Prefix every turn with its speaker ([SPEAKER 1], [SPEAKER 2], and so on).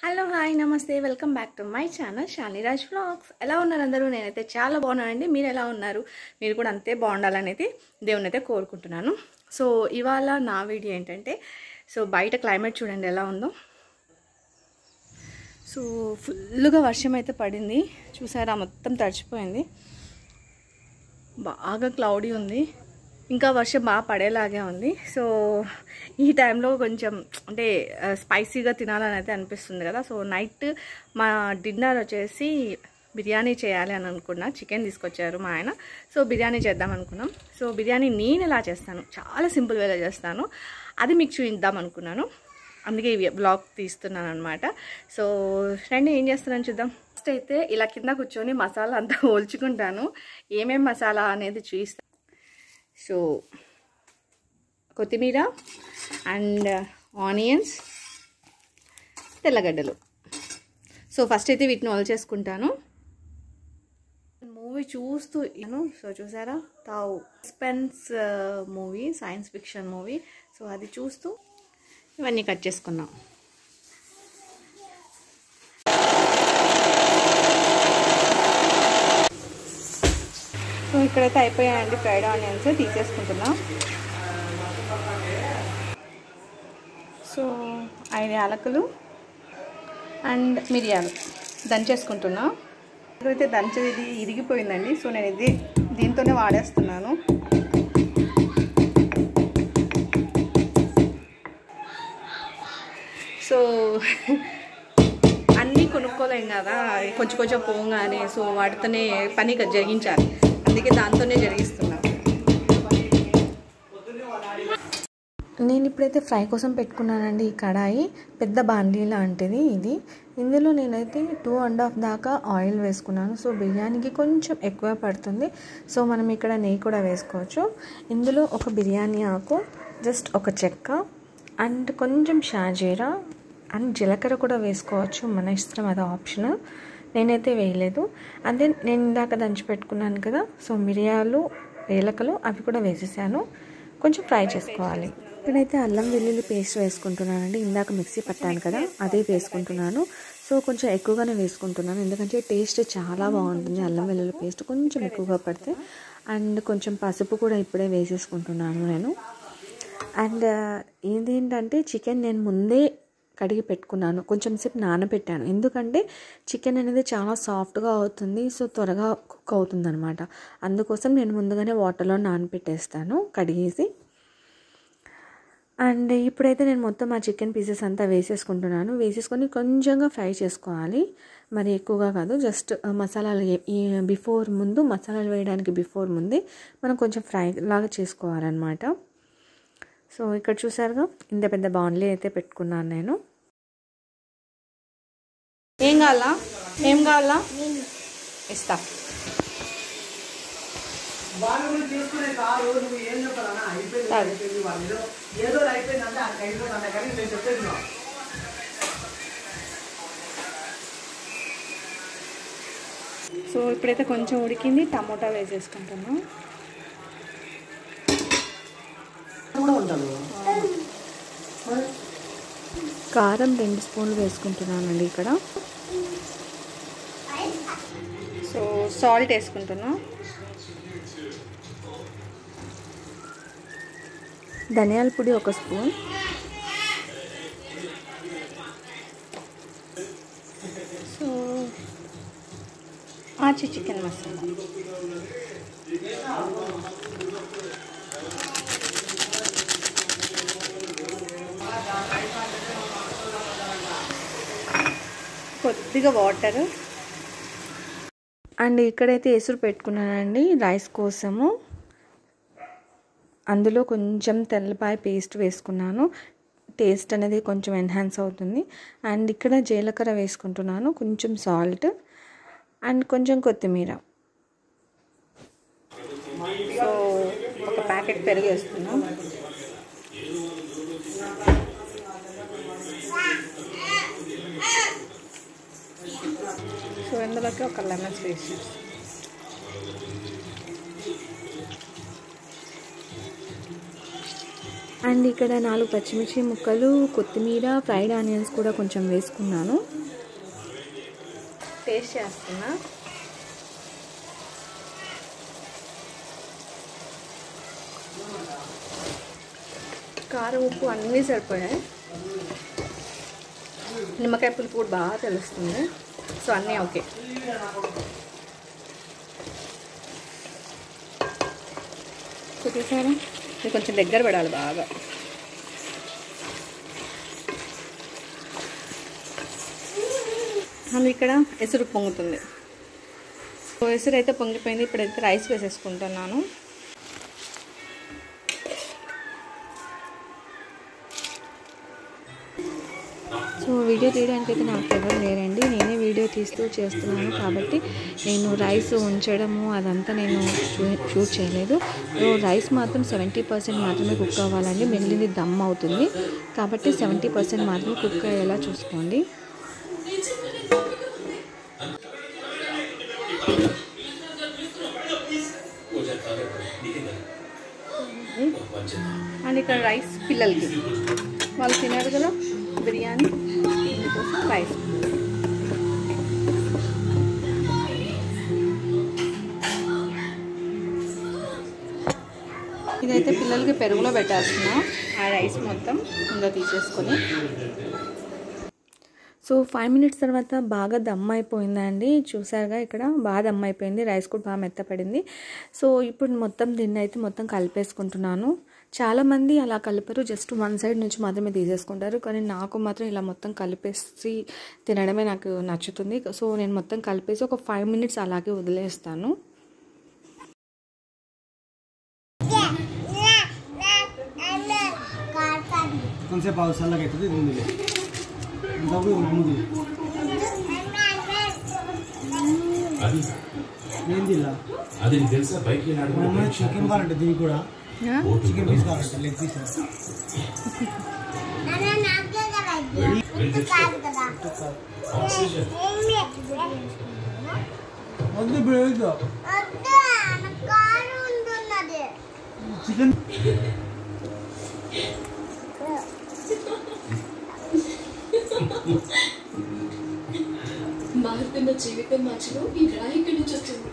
[SPEAKER 1] Hello hi నమస్తే welcome back to my channel Shalini Raj vlogs. ఎలా ఉన్నారు అందరూ? నేనైతే చాలా బాగున్నానండి. మీరు ఎలా ఉన్నారు? మీరు కూడా అంతే బాగుండాలని అయితే దేవుని అయితే కోరుకుంటున్నాను. సో ఇవాళ నా వీడియో ఏంటంటే, సో బయట క్లైమేట్ చూడండి ఎలా ఉందో. సో ఫుల్గా వర్షం అయితే పడింది, చూసారా? మొత్తం తడిచిపోయింది, బాగా క్లౌడీ ఉంది, ఇంకా వర్షం బాగా పడేలాగే ఉంది. సో ఈ టైంలో కొంచెం అంటే స్పైసీగా తినాలని అయితే అనిపిస్తుంది కదా. సో నైట్ మా డిన్నర్ వచ్చేసి బిర్యానీ చేయాలి అని అనుకున్నా. చికెన్ తీసుకొచ్చారు మా ఆయన, సో బిర్యానీ చేద్దాం అనుకున్నాం. సో బిర్యానీ నేను ఎలా చేస్తాను, చాలా సింపుల్ వేలో చేస్తాను, అది మీకు చూపిద్దాం అనుకున్నాను. అందుకే ఈ బ్లాగ్ తీస్తున్నాను అనమాట. సో రండి ఏం చేస్తున్నాను చూద్దాం. ఫస్ట్ అయితే ఇలా కింద కూర్చొని మసాలా అంతా పోల్చుకుంటాను, ఏమేం మసాలా అనేది చూపిస్తాను. సో కొత్తిమీర అండ్ ఆనియన్స్, తెల్లగడ్డలు. సో ఫస్ట్ అయితే వీటిని ఆల్ చేసుకుంటాను. మూవీ చూస్తూ సో చూసారా, తావు suspense movie, science fiction movie. So అది చూస్తూ ఇవన్నీ కట్ చేసుకున్నాం. సో ఇక్కడైతే అయిపోయాయండి ఫ్రైడ్ ఆనియన్స్, తీసేసుకుంటున్నా. సో 5 యాలకులు అండ్ మిరియాలు దంచేసుకుంటున్నా. ఇక్కడైతే దంచేది ఇది ఇరిగిపోయిందండి, సో నేను ఇది దీంతోనే వాడేస్తున్నాను. సో అన్నీ కొనుక్కోలేం కదా, కొంచెం కొంచెం పోగానే. సో వాటితోనే పని జరిగించాలి, అందుకే దాంతోనే జరిగిస్తున్నాను. నేను ఇప్పుడైతే ఫ్రై కోసం పెట్టుకున్నానండి. ఈ కడాయి పెద్ద బాండీ లాంటిది ఇది. ఇందులో నేనైతే 2.5 దాకా ఆయిల్ వేసుకున్నాను. సో బిర్యానీకి కొంచెం ఎక్కువ పడుతుంది. సో మనం ఇక్కడ నెయ్యి కూడా వేసుకోవచ్చు. ఇందులో ఒక బిర్యానీ ఆకు, జస్ట్ ఒక చెక్క అండ్ కొంచెం షాజీరా అండ్ జీలకర్ర కూడా వేసుకోవచ్చు, మన ఇష్టం, అది ఆప్షనల్. నేనైతే వేయలేదు. అదే నేను ఇందాక దంచి పెట్టుకున్నాను కదా, సో మిరియాలు, ఏలకలు అవి కూడా వేసేసాను. కొంచెం ఫ్రై చేసుకోవాలి. ఇక్కడైతే అల్లం వెల్లుల్లి పేస్ట్ వేసుకుంటున్నానండి. ఇందాక మిక్సీ పట్టాను కదా, అదే వేసుకుంటున్నాను. సో కొంచెం ఎక్కువగానే వేసుకుంటున్నాను, ఎందుకంటే టేస్ట్ చాలా బాగుంటుంది అల్లం వెల్లుల్లి పేస్ట్ కొంచెం ఎక్కువగా పడితే. అండ్ కొంచెం పసుపు కూడా ఇప్పుడే వేసేసుకుంటున్నాను నేను. అండ్ ఇదేంటంటే చికెన్ నేను ముందే కడిగి పెట్టుకున్నాను, కొంచెం సేపు నానబెట్టాను, ఎందుకంటే చికెన్ అనేది చాలా సాఫ్ట్గా అవుతుంది, సో త్వరగా కుక్ అవుతుంది అనమాట. అందుకోసం నేను ముందుగానే వాటర్లో నానబెట్టేస్తాను కడిగేసి. అండ్ ఇప్పుడైతే నేను మొత్తం ఆ చికెన్ పీసెస్ అంతా వేసేసుకుంటున్నాను. వేసేసుకొని కొంచెంగా ఫ్రై చేసుకోవాలి, మరి ఎక్కువగా కాదు. జస్ట్ మసాలాలు మసాలాలు వేయడానికి బిఫోర్ ముందే మనం కొంచెం ఫ్రై లాగా చేసుకోవాలన్నమాట. సో ఇక్కడ చూసారుగా, ఇంత పెద్ద బాండ్లీ అయితే పెట్టుకున్నాను నేను. ఏం కావాలా ఇస్తా. సో ఇప్పుడైతే కొంచెం ఉడికింది, టమోటా వేసేసుకుంటున్నాం. కారం 2 స్పూన్లు వేసుకుంటున్నానండి ఇక్కడ. సో సాల్ట్ వేసుకుంటున్నా. ధనియాల పొడి 1 స్పూన్. సో ఆచి చికెన్ మసాలా. కొద్దిగా వాటర్. అండ్ ఇక్కడైతే ఎసురు పెట్టుకున్నానండి రైస్ కోసము. అందులో కొంచెం తెల్లపాయ పేస్ట్ వేసుకున్నాను, టేస్ట్ అనేది కొంచెం ఎన్హాన్స్ అవుతుంది. అండ్ ఇక్కడ జీలకర్ర వేసుకుంటున్నాను, కొంచెం సాల్ట్ అండ్ కొంచెం కొత్తిమీర. సో ఒక ప్యాకెట్ పెరుగు వేస్తున్నాం. సో ఇందులోకి ఒక లెమన్ స్క్వీజ్. అండ్ ఇక్కడ 4 పచ్చిమిర్చి ముక్కలు, కొత్తిమీర, ఫ్రైడ్ ఆనియన్స్ కూడా కొంచెం వేసుకున్నాను. టేస్ట్ చేస్తున్నా. కారం, ఉప్పు అన్నీ సరిపోయాయి. నిమ్మకాయ పులుపు కూడా బాగా తెలుస్తుంది. సో అన్నీ ఓకే. చూసారా, ఇది కొంచెం దగ్గర పడాలి బాగా. అండ్ ఇక్కడ ఎసురు పొంగుతుంది. సో ఎసురు అయితే పొంగిపోయింది. ఇప్పుడైతే రైస్ వేసేసుకుంటున్నాను. సో వీడియో తీయడానికి అయితే నాకు ఎవరు లేరండి, నేనే వీడియో తీస్తూ చేస్తున్నాను కాబట్టి నేను రైస్ ఉంచడము అదంతా నేను షూట్ చేయలేదు. సో రైస్ మాత్రం 70% మాత్రమే కుక్ అవ్వాలండి, మిగిలింది దమ్ అవుతుంది కాబట్టి 70% మాత్రమే కుక్ అయ్యేలా చూసుకోండి. అండ్ ఇక్కడ రైస్ పిల్లలకి, వాళ్ళు తినారు కదా బిర్యానీ, కోసం రైస్. ఇదైతే పిల్లలకి పెరుగులో పెట్టేస్తున్నా. ఆ రైస్ మొత్తం ఇంకా తీసేసుకొని. సో 5 minutes తర్వాత బాగా దమ్ అయిపోయిందండి. చూసారుగా ఇక్కడ బాగా దమ్ అయిపోయింది, రైస్ కూడా బాగా మెత్తపడింది. సో ఇప్పుడు మొత్తం దీన్ని అయితే మొత్తం కలిపేసుకుంటున్నాను. చాలామంది అలా కలిపారు, జస్ట్ వన్ సైడ్ నుంచి మాత్రమే తీసేసుకుంటారు. కానీ నాకు మాత్రం ఇలా మొత్తం కలిపేసి తినడమే నాకు నచ్చుతుంది. సో నేను మొత్తం కలిపేసి ఒక 5 minutes అలాగే వదిలేస్తాను.
[SPEAKER 2] అది తెలుసా బైక్ చికెన్ కావాలంటే దీనికి కూడా చికెన్ పీస్ కావాలంటే లెగ్ పీస్ చికెన్
[SPEAKER 3] మారుతున్న జీవితం మధ్యలో ఈ రాయి ఇక్కడి నుంచి వచ్చింది.